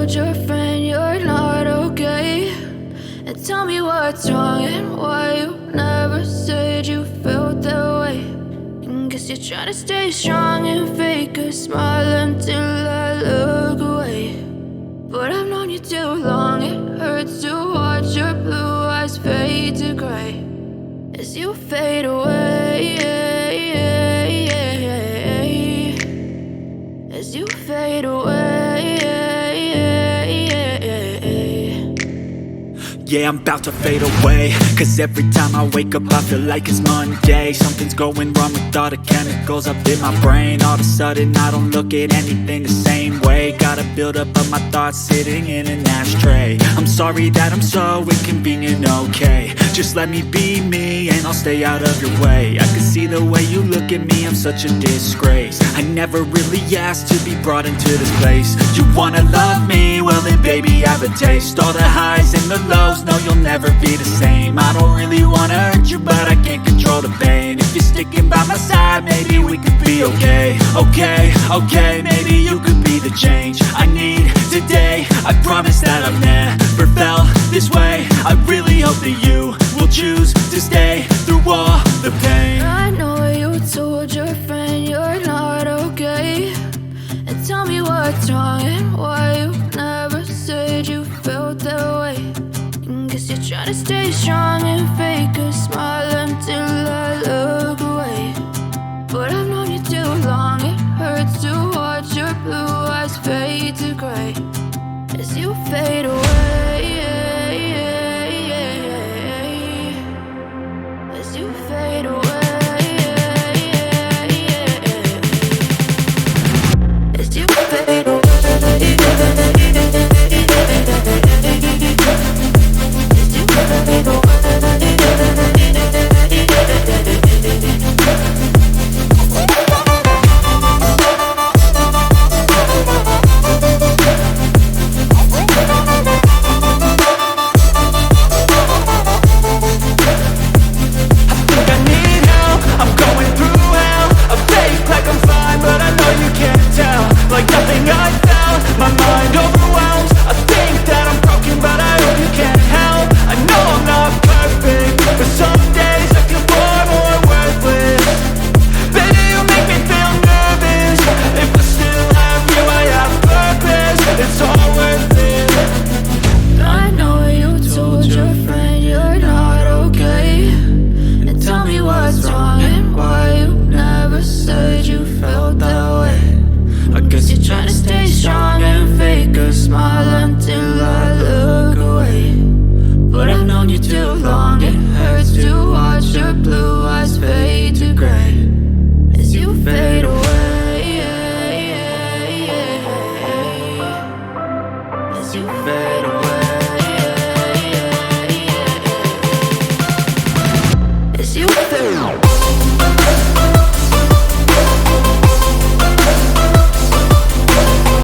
told your friend you're not okay, and tell me what's wrong and why you never said you felt that way. And guess you're trying to stay strong and fake a smile until I look away. But I've known you too long, it hurts to watch your blue eyes fade to gray as you fade away, as you fade away. Yeah, I'm about to fade away, cause every time I wake up I feel like it's Monday. Something's going wrong with all the chemicals up in my brain. All of a sudden I don't look at anything the same way. Got a buildup of my thoughts sitting in an ashtray. I'm sorry that I'm so inconvenient, okay. Just let me be me and I'll stay out of your way. I can see the way you look at me, I'm such a disgrace. I never really asked to be brought into this place. You wanna love me? Well then baby have a taste. All the highs and the lows, no, you'll never be the same. I don't really wanna hurt you, but I can't control the pain. If you're sticking by my side, maybe we could be okay. Okay, maybe you could be the change I need today. I promise that I've never felt this way. I really hope that you will choose to stay through all the pain. I know you told your friend you're not okay, and tell me what's wrong and why you never said you felt that way. Guess you're trying to stay strong and fake a smile until I look away. But I've known you too long, it hurts to watch your blue eyes fade to gray as you fade away, as you fade away, as you fade away. As you fade away.